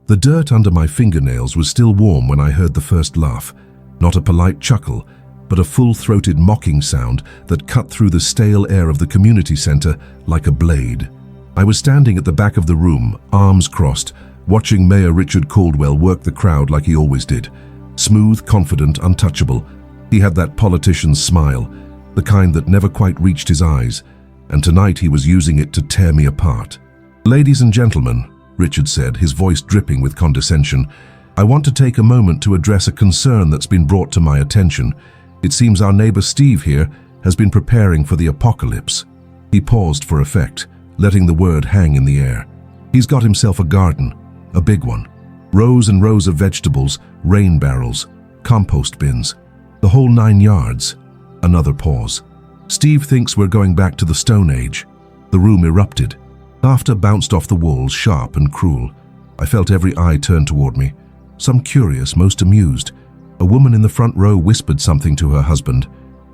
The dirt under my fingernails was still warm when I heard the first laugh. Not a polite chuckle, but a full-throated mocking sound that cut through the stale air of the community center like a blade. I was standing at the back of the room, arms crossed, watching Mayor Richard Caldwell work the crowd like he always did. Smooth, confident, untouchable. He had that politician's smile, the kind that never quite reached his eyes, and tonight he was using it to tear me apart. "Ladies and gentlemen," Richard said, his voice dripping with condescension, "I want to take a moment to address a concern that's been brought to my attention. It seems our neighbor Steve here has been preparing for the apocalypse." He paused for effect, letting the word hang in the air. "He's got himself a garden, a big one. Rows and rows of vegetables, rain barrels, compost bins, the whole 9 yards." Another pause. "Steve thinks we're going back to the Stone Age." The room erupted. Laughter bounced off the walls, sharp and cruel. I felt every eye turn toward me. Some curious, most amused. A woman in the front row whispered something to her husband,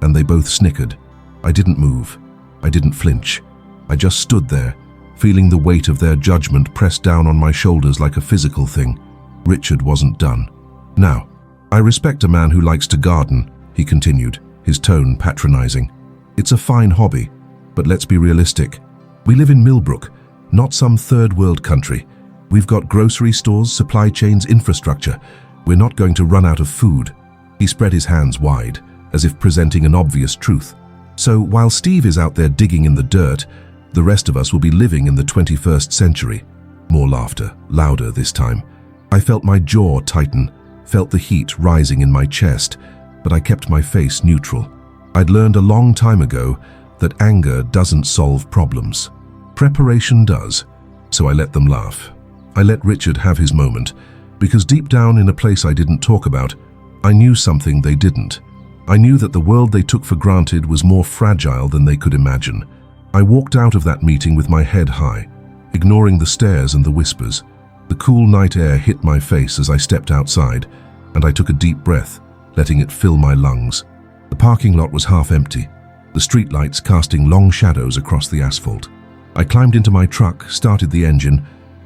and they both snickered. I didn't move. I didn't flinch. I just stood there, feeling the weight of their judgment pressed down on my shoulders like a physical thing. Richard wasn't done. "Now, I respect a man who likes to garden," he continued, his tone patronizing. "It's a fine hobby, but let's be realistic. We live in Millbrook, not some third world country. We've got grocery stores, supply chains, infrastructure. We're not going to run out of food." He spread his hands wide, as if presenting an obvious truth. "So while Steve is out there digging in the dirt, the rest of us will be living in the 21st century." More laughter, louder this time. I felt my jaw tighten, felt the heat rising in my chest, but I kept my face neutral. I'd learned a long time ago that anger doesn't solve problems. Preparation does, so I let them laugh. I let Richard have his moment, because deep down in a place I didn't talk about, I knew something they didn't. I knew that the world they took for granted was more fragile than they could imagine. I walked out of that meeting with my head high, ignoring the stares and the whispers. The cool night air hit my face as I stepped outside, and I took a deep breath, letting it fill my lungs. The parking lot was half empty, the streetlights casting long shadows across the asphalt. I climbed into my truck, started the engine,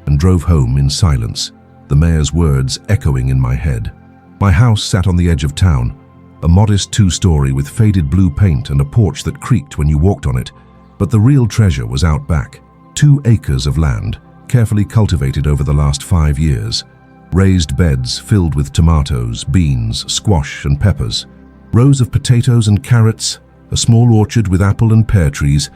and drove home in silence, the mayor's words echoing in my head. My house sat on the edge of town, a modest 2-story with faded blue paint and a porch that creaked when you walked on it. But the real treasure was out back. 2 acres of land, carefully cultivated over the last 5 years. Raised beds filled with tomatoes, beans, squash and peppers. Rows of potatoes and carrots, a small orchard with apple and pear trees,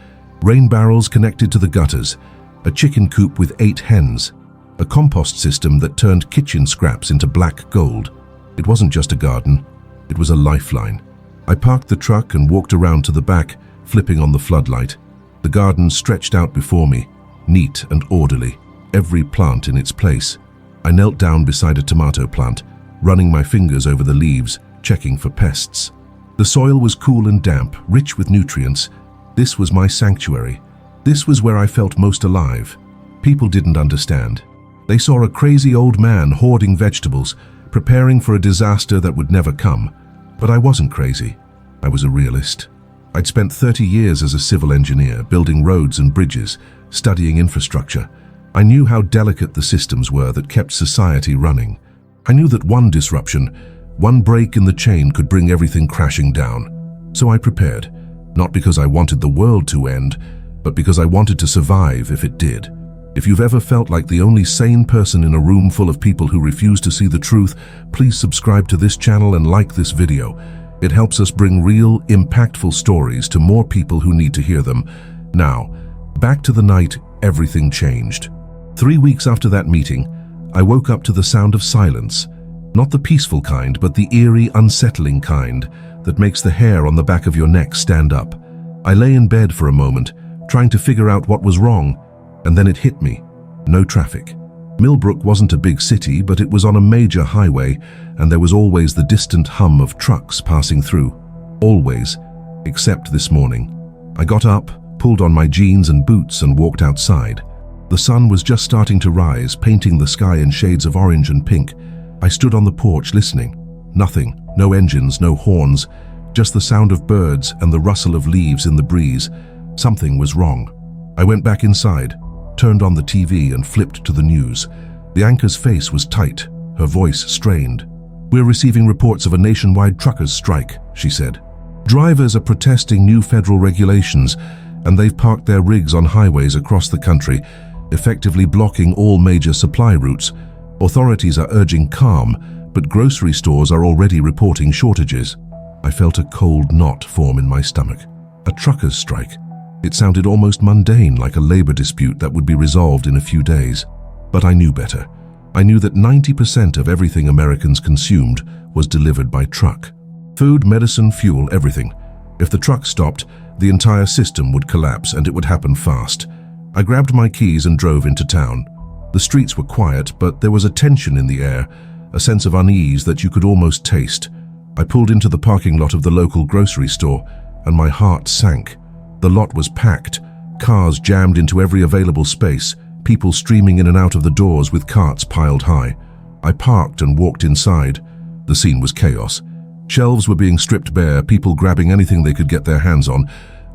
rain barrels connected to the gutters, a chicken coop with 8 hens, a compost system that turned kitchen scraps into black gold. It wasn't just a garden, it was a lifeline. I parked the truck and walked around to the back, flipping on the floodlight. The garden stretched out before me, neat and orderly, every plant in its place. I knelt down beside a tomato plant, running my fingers over the leaves, checking for pests. The soil was cool and damp, rich with nutrients. This was my sanctuary. This was where I felt most alive. People didn't understand. They saw a crazy old man hoarding vegetables, preparing for a disaster that would never come. But I wasn't crazy. I was a realist. I'd spent 30 years as a civil engineer, building roads and bridges, studying infrastructure. I knew how delicate the systems were that kept society running. I knew that one disruption, one break in the chain could bring everything crashing down. So I prepared, not because I wanted the world to end, but because I wanted to survive if it did. If you've ever felt like the only sane person in a room full of people who refuse to see the truth, please subscribe to this channel and like this video. It helps us bring real, impactful stories to more people who need to hear them. Now, back to the night everything changed. 3 weeks after that meeting, I woke up to the sound of silence. Not the peaceful kind, but the eerie, unsettling kind that makes the hair on the back of your neck stand up. I lay in bed for a moment, trying to figure out what was wrong, and then it hit me. No traffic. Millbrook wasn't a big city, but it was on a major highway, and there was always the distant hum of trucks passing through. Always, except this morning. I got up, pulled on my jeans and boots, and walked outside. The sun was just starting to rise, painting the sky in shades of orange and pink. I stood on the porch listening. Nothing, no engines, no horns, just the sound of birds and the rustle of leaves in the breeze. Something was wrong. I went back inside, turned on the TV and flipped to the news. The anchor's face was tight, her voice strained. "We're receiving reports of a nationwide truckers' strike," she said. "Drivers are protesting new federal regulations, and they've parked their rigs on highways across the country, effectively blocking all major supply routes. Authorities are urging calm, but grocery stores are already reporting shortages." I felt a cold knot form in my stomach. A truckers' strike. It sounded almost mundane, like a labor dispute that would be resolved in a few days. But I knew better. I knew that 90% of everything Americans consumed was delivered by truck. Food, medicine, fuel, everything. If the truck stopped, the entire system would collapse, and it would happen fast. I grabbed my keys and drove into town. The streets were quiet, but there was a tension in the air, a sense of unease that you could almost taste. I pulled into the parking lot of the local grocery store, and my heart sank. The lot was packed, cars jammed into every available space, people streaming in and out of the doors with carts piled high. I parked and walked inside. The scene was chaos. Shelves were being stripped bare, people grabbing anything they could get their hands on.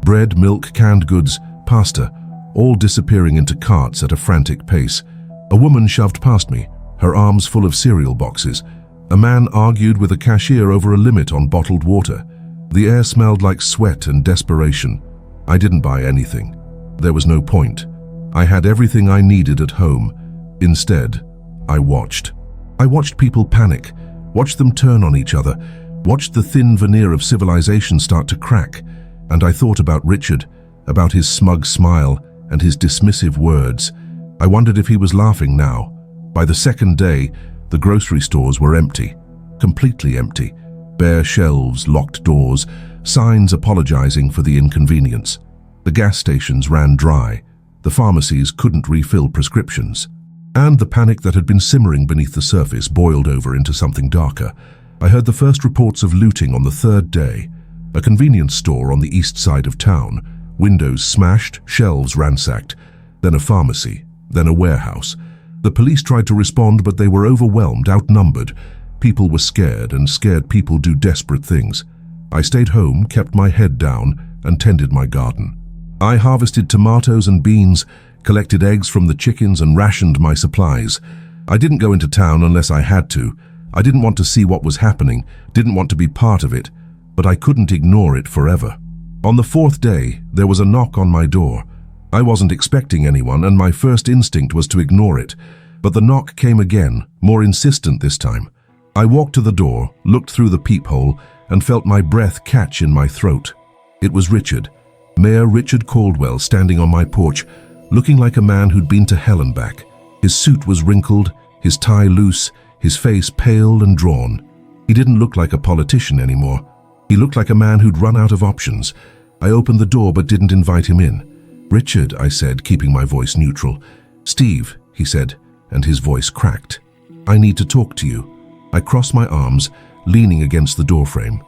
Bread, milk, canned goods, pasta, all disappearing into carts at a frantic pace. A woman shoved past me, her arms full of cereal boxes. A man argued with a cashier over a limit on bottled water. The air smelled like sweat and desperation. I didn't buy anything. There was no point. I had everything I needed at home. Instead, I watched. I watched people panic, watched them turn on each other, watched the thin veneer of civilization start to crack, and I thought about Richard, about his smug smile and his dismissive words. I wondered if he was laughing now. By the second day, the grocery stores were empty, completely empty. Bare shelves, locked doors, signs apologizing for the inconvenience. The gas stations ran dry. The pharmacies couldn't refill prescriptions. And the panic that had been simmering beneath the surface boiled over into something darker. I heard the first reports of looting on the third day. A convenience store on the east side of town. Windows smashed, shelves ransacked. Then a pharmacy, then a warehouse. The police tried to respond, but they were overwhelmed, outnumbered. People were scared, and scared people do desperate things. I stayed home, kept my head down, and tended my garden. I harvested tomatoes and beans, collected eggs from the chickens, and rationed my supplies. I didn't go into town unless I had to. I didn't want to see what was happening, didn't want to be part of it, but I couldn't ignore it forever. On the fourth day, there was a knock on my door. I wasn't expecting anyone, and my first instinct was to ignore it. But the knock came again, more insistent this time. I walked to the door, looked through the peephole, and felt my breath catch in my throat. It was Richard, Mayor Richard Caldwell, standing on my porch, looking like a man who'd been to hell and back. His suit was wrinkled, his tie loose, his face pale and drawn. He didn't look like a politician anymore. He looked like a man who'd run out of options. I opened the door but didn't invite him in. "Richard," I said, keeping my voice neutral. "Steve," he said, and his voice cracked. "I need to talk to you." I crossed my arms, leaning against the doorframe.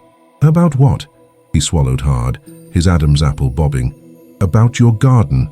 "About what?" He swallowed hard, his Adam's apple bobbing. "About your garden."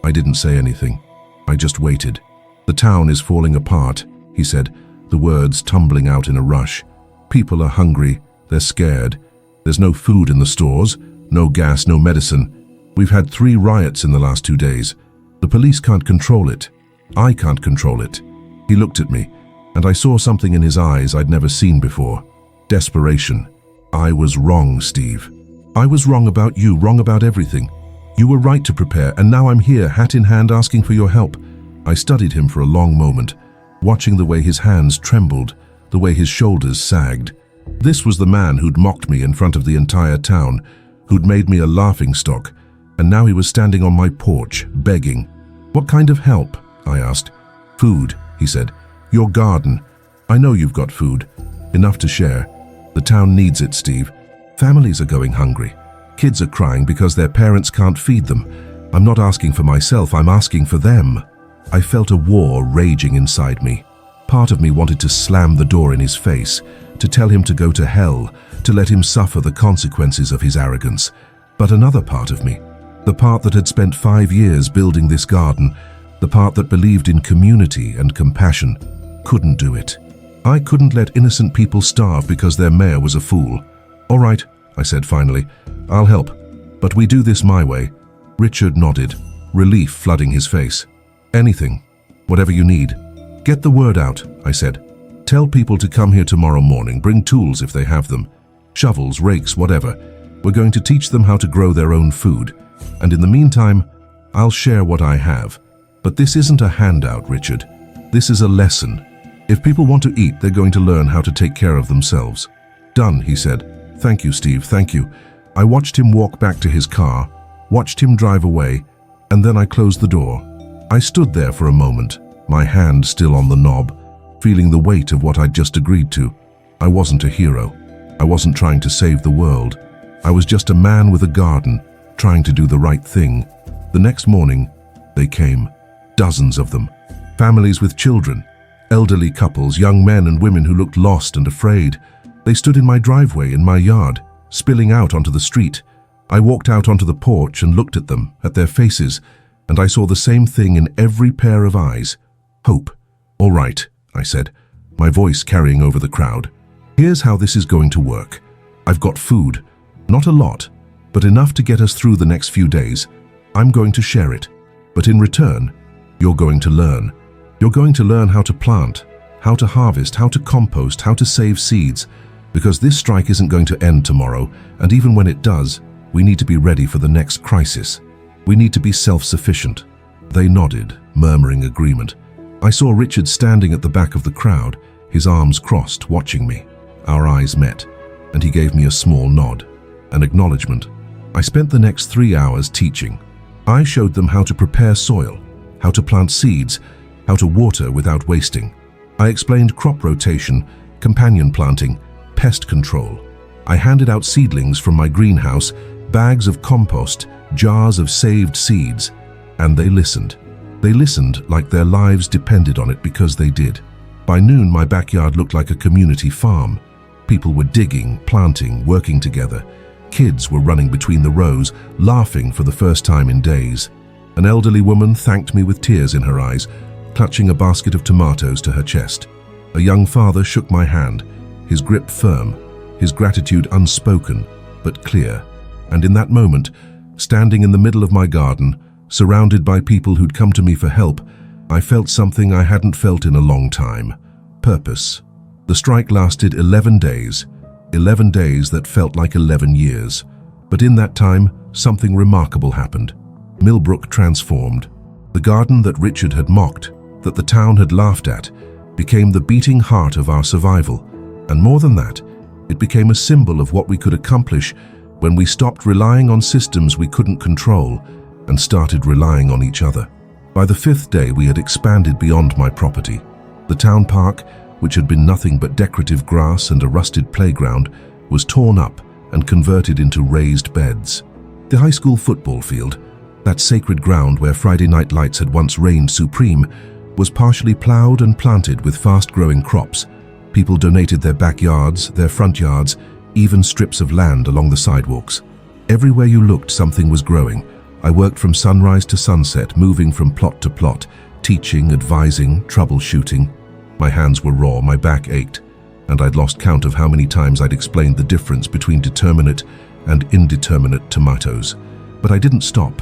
I didn't say anything. I just waited. "The town is falling apart," he said, the words tumbling out in a rush. "People are hungry, they're scared. There's no food in the stores, no gas, no medicine. We've had 3 riots in the last 2 days. The police can't control it. I can't control it." He looked at me, and I saw something in his eyes I'd never seen before. Desperation. "I was wrong, Steve. I was wrong about you, wrong about everything. You were right to prepare, and now I'm here, hat in hand, asking for your help." I studied him for a long moment, watching the way his hands trembled, the way his shoulders sagged. This was the man who'd mocked me in front of the entire town, who'd made me a laughingstock, and now he was standing on my porch, begging. "What kind of help?" I asked. "Food," he said. "Your garden. I know you've got food. Enough to share. The town needs it, Steve. Families are going hungry. Kids are crying because their parents can't feed them. I'm not asking for myself, I'm asking for them." I felt a war raging inside me. Part of me wanted to slam the door in his face, to tell him to go to hell, to let him suffer the consequences of his arrogance. But another part of me, the part that had spent 5 years building this garden, the part that believed in community and compassion, couldn't do it. I couldn't let innocent people starve because their mayor was a fool. "All right," I said finally, "I'll help. But we do this my way." Richard nodded, relief flooding his face. "Anything. Whatever you need." Get the word out, I said. Tell people to come here tomorrow morning, bring tools if they have them. Shovels, rakes, whatever. We're going to teach them how to grow their own food. And in the meantime, I'll share what I have. But this isn't a handout, Richard. This is a lesson. If people want to eat, they're going to learn how to take care of themselves. Done, he said. Thank you, Steve, thank you. I watched him walk back to his car, watched him drive away, and then I closed the door. I stood there for a moment, my hand still on the knob, feeling the weight of what I'd just agreed to. I wasn't a hero. I wasn't trying to save the world. I was just a man with a garden, trying to do the right thing. The next morning, they came. Dozens of them. Families with children. Elderly couples, young men and women who looked lost and afraid. They stood in my driveway, in my yard, spilling out onto the street. I walked out onto the porch and looked at them, at their faces, and I saw the same thing in every pair of eyes. Hope. All right, I said, my voice carrying over the crowd. Here's how this is going to work. I've got food. Not a lot, but enough to get us through the next few days. I'm going to share it. But in return, you're going to learn. You're going to learn how to plant, how to harvest, how to compost, how to save seeds. Because this strike isn't going to end tomorrow, and even when it does, we need to be ready for the next crisis. We need to be self-sufficient. They nodded, murmuring agreement. I saw Richard standing at the back of the crowd, his arms crossed, watching me. Our eyes met, and he gave me a small nod, an acknowledgement. I spent the next 3 hours teaching. I showed them how to prepare soil, how to plant seeds, how to water without wasting. I explained crop rotation, companion planting, pest control. I handed out seedlings from my greenhouse, bags of compost, jars of saved seeds, and they listened. They listened like their lives depended on it because they did. By noon, my backyard looked like a community farm. People were digging, planting, working together. Kids were running between the rows, laughing for the first time in days. An elderly woman thanked me with tears in her eyes, clutching a basket of tomatoes to her chest. A young father shook my hand, his grip firm, his gratitude unspoken, but clear. And in that moment, standing in the middle of my garden, surrounded by people who'd come to me for help, I felt something I hadn't felt in a long time. Purpose. The strike lasted 11 days. 11 days that felt like 11 years. But in that time, something remarkable happened. Millbrook transformed. The garden that Richard had mocked, that the town had laughed at, became the beating heart of our survival. And more than that, it became a symbol of what we could accomplish when we stopped relying on systems we couldn't control and started relying on each other. By the 5th day, we had expanded beyond my property. The town park, which had been nothing but decorative grass and a rusted playground, was torn up and converted into raised beds. The high school football field, that sacred ground where Friday night lights had once reigned supreme, was partially plowed and planted with fast-growing crops. People donated their backyards, their front yards, even strips of land along the sidewalks. Everywhere you looked, something was growing. I worked from sunrise to sunset, moving from plot to plot, teaching, advising, troubleshooting. My hands were raw, my back ached, and I'd lost count of how many times I'd explained the difference between determinate and indeterminate tomatoes. But I didn't stop.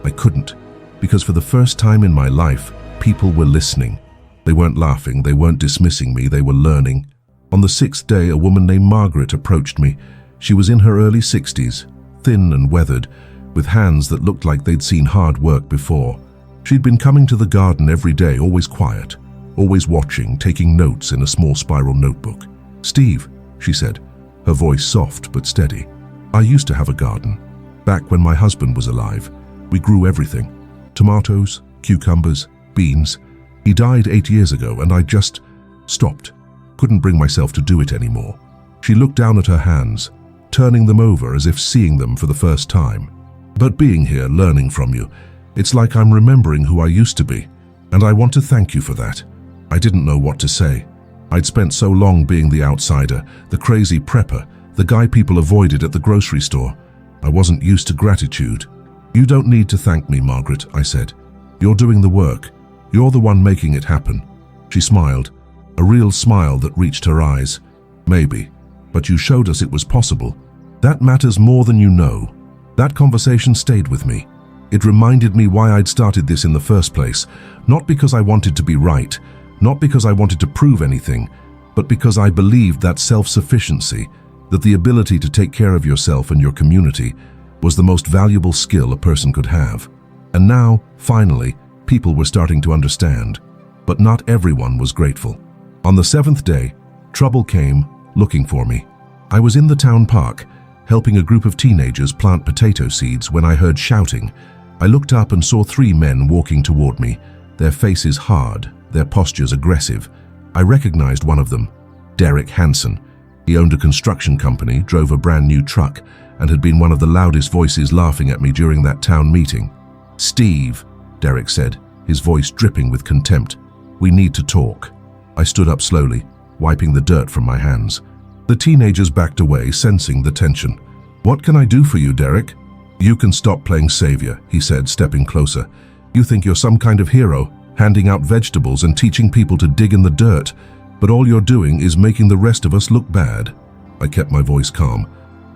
I couldn't, because for the first time in my life, people were listening. They weren't laughing, they weren't dismissing me, they were learning. On the 6th day, a woman named Margaret approached me. She was in her early 60s, thin and weathered, with hands that looked like they'd seen hard work before. She'd been coming to the garden every day, always quiet, always watching, taking notes in a small spiral notebook. "Steve," she said, her voice soft but steady. "I used to have a garden. Back when my husband was alive, we grew everything. Tomatoes, cucumbers, beans. He died 8 years ago and I just stopped. Couldn't bring myself to do it anymore." She looked down at her hands, turning them over as if seeing them for the first time. "But being here, learning from you, it's like I'm remembering who I used to be, and I want to thank you for that." I didn't know what to say. I'd spent so long being the outsider, the crazy prepper, the guy people avoided at the grocery store. I wasn't used to gratitude. "You don't need to thank me, Margaret," I said. "You're doing the work. You're the one making it happen." She smiled, a real smile that reached her eyes. "Maybe, but you showed us it was possible. That matters more than you know." That conversation stayed with me. It reminded me why I'd started this in the first place, not because I wanted to be right, not because I wanted to prove anything, but because I believed that self-sufficiency, that the ability to take care of yourself and your community, was the most valuable skill a person could have. And now, finally, people were starting to understand. But not everyone was grateful. On the 7th day, trouble came, looking for me. I was in the town park, helping a group of teenagers plant potato seeds when I heard shouting. I looked up and saw 3 men walking toward me, their faces hard, their postures aggressive. I recognized one of them, Derek Hansen. He owned a construction company, drove a brand new truck, and had been one of the loudest voices laughing at me during that town meeting. "Steve," Derek said, his voice dripping with contempt, "we need to talk." I stood up slowly, wiping the dirt from my hands. The teenagers backed away, sensing the tension. "What can I do for you, Derek?" "You can stop playing savior," he said, stepping closer. "You think you're some kind of hero, handing out vegetables and teaching people to dig in the dirt, but all you're doing is making the rest of us look bad." I kept my voice calm.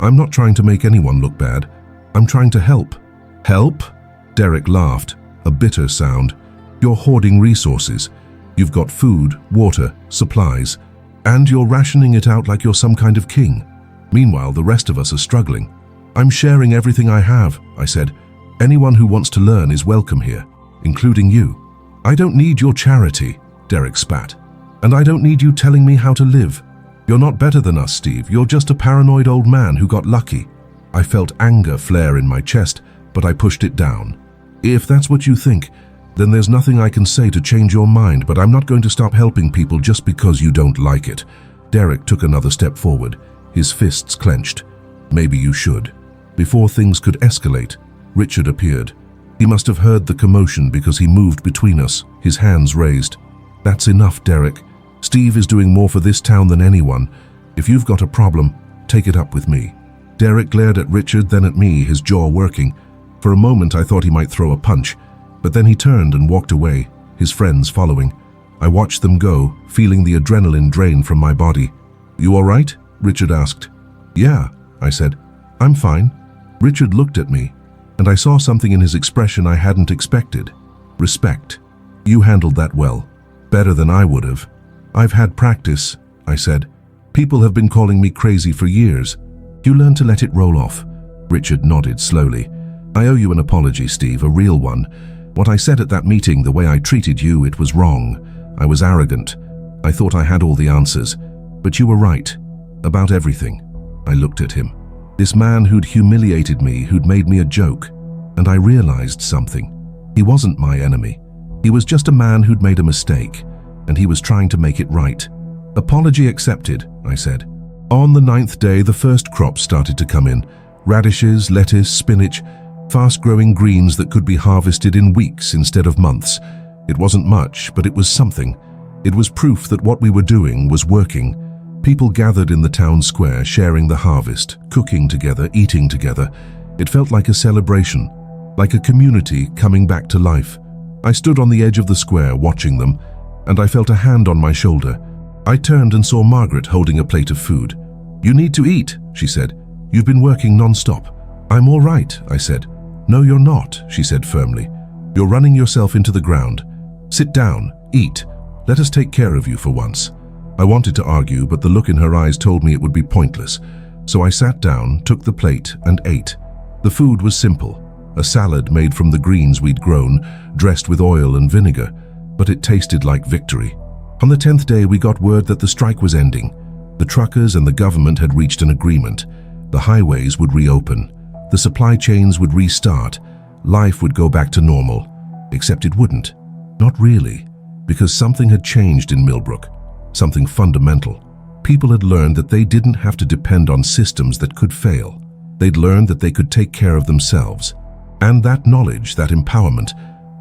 "I'm not trying to make anyone look bad. I'm trying to help." "Help?" Derek laughed, a bitter sound. "You're hoarding resources. You've got food, water, supplies, and you're rationing it out like you're some kind of king. Meanwhile, the rest of us are struggling." "I'm sharing everything I have," I said. "Anyone who wants to learn is welcome here, including you." "I don't need your charity," Derek spat. "And I don't need you telling me how to live. You're not better than us, Steve. You're just a paranoid old man who got lucky." I felt anger flare in my chest, but I pushed it down. "If that's what you think, then there's nothing I can say to change your mind, but I'm not going to stop helping people just because you don't like it." Derek took another step forward, his fists clenched. "Maybe you should." Before things could escalate, Richard appeared. He must have heard the commotion because he moved between us, his hands raised. "That's enough, Derek. Steve is doing more for this town than anyone. If you've got a problem, take it up with me." Derek glared at Richard, then at me, his jaw working. For a moment I thought he might throw a punch, but then he turned and walked away, his friends following. I watched them go, feeling the adrenaline drain from my body. "You all right?" Richard asked. "Yeah," I said. "I'm fine." Richard looked at me, and I saw something in his expression I hadn't expected. Respect. "You handled that well. Better than I would have." "I've had practice," I said. "People have been calling me crazy for years. You learn to let it roll off." Richard nodded slowly. "I owe you an apology, Steve, a real one. What I said at that meeting, the way I treated you, it was wrong. I was arrogant. I thought I had all the answers. But you were right. About everything." I looked at him. This man who'd humiliated me, who'd made me a joke. And I realized something. He wasn't my enemy. He was just a man who'd made a mistake, and he was trying to make it right. "Apology accepted," I said. On the 9th day, the first crops started to come in. Radishes, lettuce, spinach, fast-growing greens that could be harvested in weeks instead of months. It wasn't much, but it was something. It was proof that what we were doing was working. People gathered in the town square, sharing the harvest, cooking together, eating together. It felt like a celebration, like a community coming back to life. I stood on the edge of the square watching them, and I felt a hand on my shoulder. I turned and saw Margaret holding a plate of food. "You need to eat," she said. "You've been working non-stop." "I'm all right," I said. "No, you're not," she said firmly. "You're running yourself into the ground. Sit down, eat. Let us take care of you for once." I wanted to argue, but the look in her eyes told me it would be pointless. So I sat down, took the plate, and ate. The food was simple. A salad made from the greens we'd grown, dressed with oil and vinegar, but it tasted like victory. On the 10th day, we got word that the strike was ending. The truckers and the government had reached an agreement. The highways would reopen. The supply chains would restart. Life would go back to normal. Except it wouldn't. Not really. Because something had changed in Millbrook. Something fundamental. People had learned that they didn't have to depend on systems that could fail. They'd learned that they could take care of themselves. And that knowledge, that empowerment,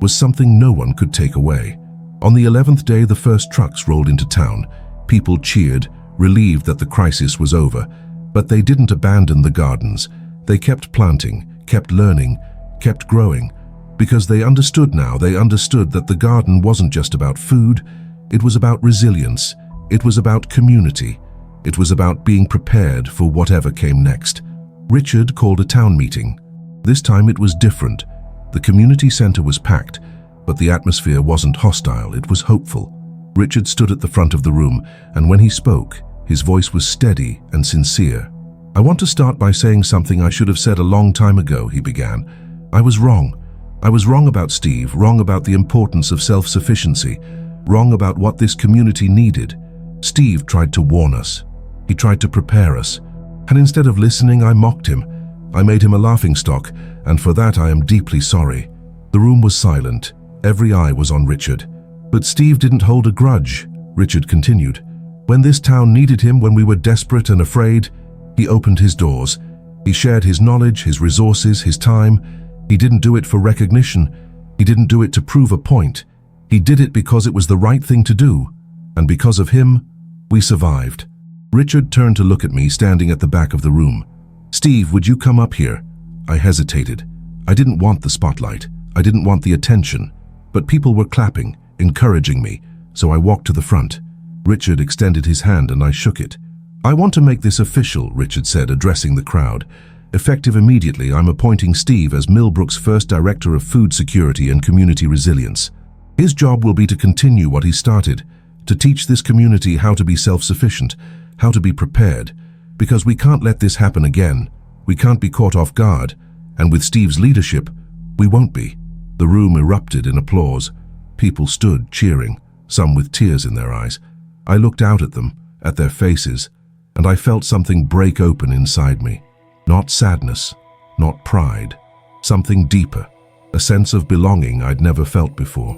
was something no one could take away. On the 11th day, the first trucks rolled into town. People cheered, relieved that the crisis was over. But they didn't abandon the gardens. They kept planting, kept learning, kept growing. Because they understood now, they understood that the garden wasn't just about food. It was about resilience. It was about community. It was about being prepared for whatever came next. Richard called a town meeting. This time it was different. The community center was packed, but the atmosphere wasn't hostile, it was hopeful. Richard stood at the front of the room, and when he spoke, his voice was steady and sincere. "I want to start by saying something I should have said a long time ago," he began. "I was wrong. I was wrong about Steve, wrong about the importance of self-sufficiency, wrong about what this community needed. Steve tried to warn us. He tried to prepare us. And instead of listening, I mocked him. I made him a laughingstock, and for that I am deeply sorry." The room was silent. Every eye was on Richard. "But Steve didn't hold a grudge," Richard continued. "When this town needed him, when we were desperate and afraid, he opened his doors. He shared his knowledge, his resources, his time. He didn't do it for recognition. He didn't do it to prove a point. He did it because it was the right thing to do. And because of him, we survived." Richard turned to look at me standing at the back of the room. "Steve, would you come up here?" I hesitated. I didn't want the spotlight. I didn't want the attention. But people were clapping, encouraging me, so I walked to the front. Richard extended his hand and I shook it. "I want to make this official," Richard said, addressing the crowd. "Effective immediately, I'm appointing Steve as Millbrook's first Director of Food Security and Community Resilience. His job will be to continue what he started, to teach this community how to be self-sufficient, how to be prepared, because we can't let this happen again. We can't be caught off guard, and with Steve's leadership, we won't be." The room erupted in applause. People stood cheering, some with tears in their eyes. I looked out at them, at their faces, and I felt something break open inside me. Not sadness, not pride, something deeper, a sense of belonging I'd never felt before.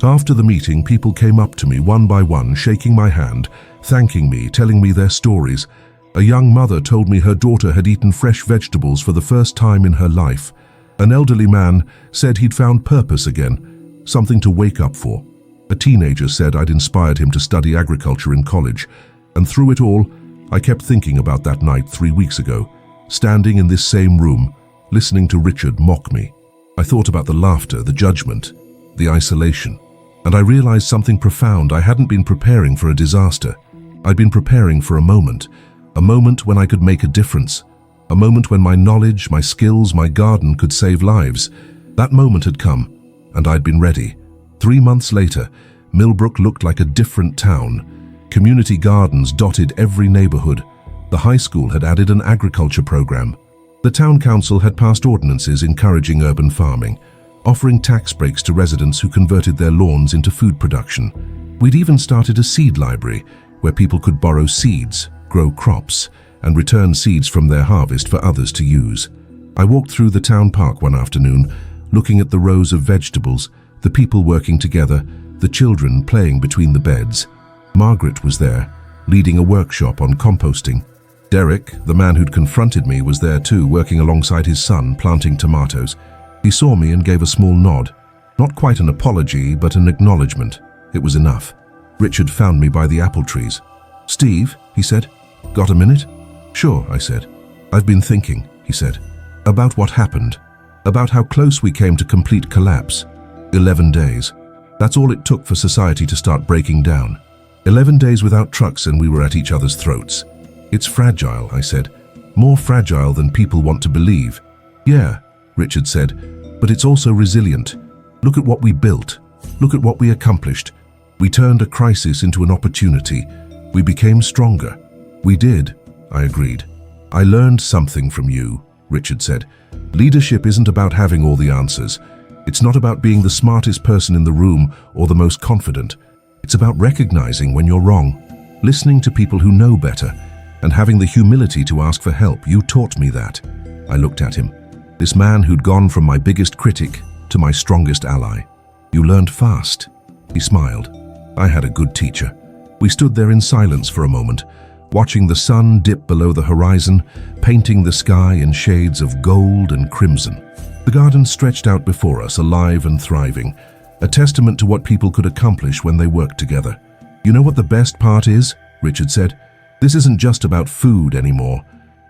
After the meeting, people came up to me one by one, shaking my hand, thanking me, telling me their stories. A young mother told me her daughter had eaten fresh vegetables for the first time in her life. An elderly man said he'd found purpose again, something to wake up for. A teenager said I'd inspired him to study agriculture in college. And through it all, I kept thinking about that night 3 weeks ago, standing in this same room, listening to Richard mock me. I thought about the laughter, the judgment, the isolation, and I realized something profound. I hadn't been preparing for a disaster. I'd been preparing for a moment when I could make a difference, a moment when my knowledge, my skills, my garden could save lives. That moment had come, and I'd been ready. 3 months later, Millbrook looked like a different town. Community gardens dotted every neighborhood. The high school had added an agriculture program. The town council had passed ordinances encouraging urban farming, offering tax breaks to residents who converted their lawns into food production. We'd even started a seed library where people could borrow seeds, grow crops, and return seeds from their harvest for others to use. I walked through the town park one afternoon, looking at the rows of vegetables, the people working together, the children playing between the beds. Margaret was there, leading a workshop on composting. Derek, the man who'd confronted me, was there too, working alongside his son, planting tomatoes. He saw me and gave a small nod. Not quite an apology, but an acknowledgement. It was enough. Richard found me by the apple trees. "Steve," he said, "got a minute?" "Sure," I said. "I've been thinking," he said, "about what happened, about how close we came to complete collapse. 11 days. That's all it took for society to start breaking down. 11 days without trucks and we were at each other's throats. It's fragile," I said. "More fragile than people want to believe." "Yeah," Richard said, "but it's also resilient. Look at what we built. Look at what we accomplished. We turned a crisis into an opportunity. We became stronger." "We did," I agreed. "I learned something from you," Richard said. "Leadership isn't about having all the answers. It's not about being the smartest person in the room or the most confident. It's about recognizing when you're wrong, listening to people who know better, and having the humility to ask for help. You taught me that." I looked at him, this man who'd gone from my biggest critic to my strongest ally. "You learned fast." He smiled. I had a good teacher. We stood there in silence for a moment, watching the sun dip below the horizon, painting the sky in shades of gold and crimson. The garden stretched out before us, alive and thriving, a testament to what people could accomplish when they worked together. "You know what the best part is?" Richard said. "This isn't just about food anymore.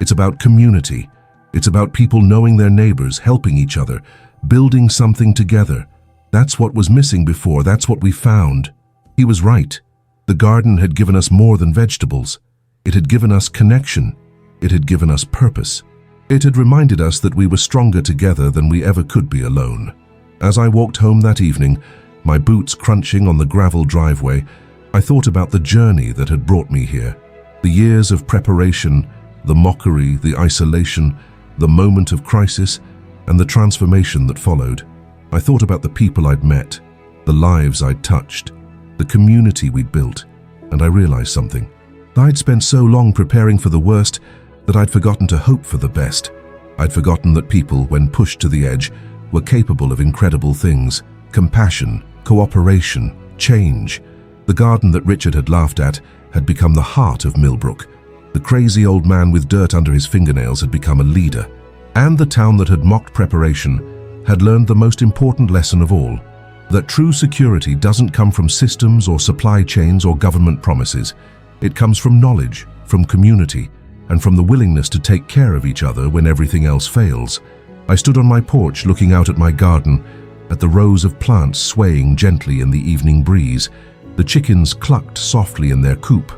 It's about community. It's about people knowing their neighbors, helping each other, building something together. That's what was missing before. That's what we found." He was right. The garden had given us more than vegetables. It had given us connection. It had given us purpose. It had reminded us that we were stronger together than we ever could be alone. As I walked home that evening, my boots crunching on the gravel driveway, I thought about the journey that had brought me here, the years of preparation, the mockery, the isolation, the moment of crisis, and the transformation that followed. I thought about the people I'd met, the lives I'd touched, the community we'd built, and I realized something. I'd spent so long preparing for the worst that I'd forgotten to hope for the best. I'd forgotten that people, when pushed to the edge, were capable of incredible things: compassion, cooperation, change. The garden that Richard had laughed at had become the heart of Millbrook. The crazy old man with dirt under his fingernails had become a leader. And the town that had mocked preparation had learned the most important lesson of all: that true security doesn't come from systems or supply chains or government promises. It comes from knowledge, from community, and from the willingness to take care of each other when everything else fails. I stood on my porch looking out at my garden, at the rows of plants swaying gently in the evening breeze. The chickens clucked softly in their coop.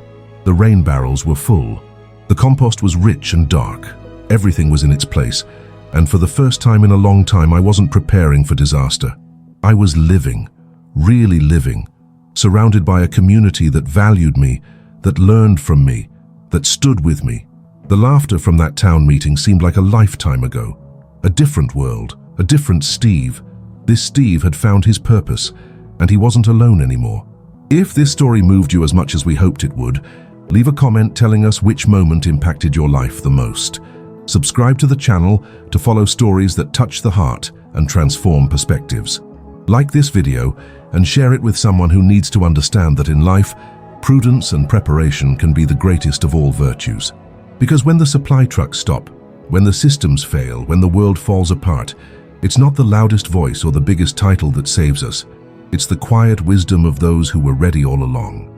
The rain barrels were full. The compost was rich and dark. Everything was in its place, and for the first time in a long time I wasn't preparing for disaster. I was living, really living, surrounded by a community that valued me, that learned from me, that stood with me. The laughter from that town meeting seemed like a lifetime ago. A different world, a different Steve. This Steve had found his purpose, and he wasn't alone anymore. If this story moved you as much as we hoped it would, leave a comment telling us which moment impacted your life the most. Subscribe to the channel to follow stories that touch the heart and transform perspectives. Like this video and share it with someone who needs to understand that in life, prudence and preparation can be the greatest of all virtues. Because when the supply trucks stop, when the systems fail, when the world falls apart, it's not the loudest voice or the biggest title that saves us. It's the quiet wisdom of those who were ready all along.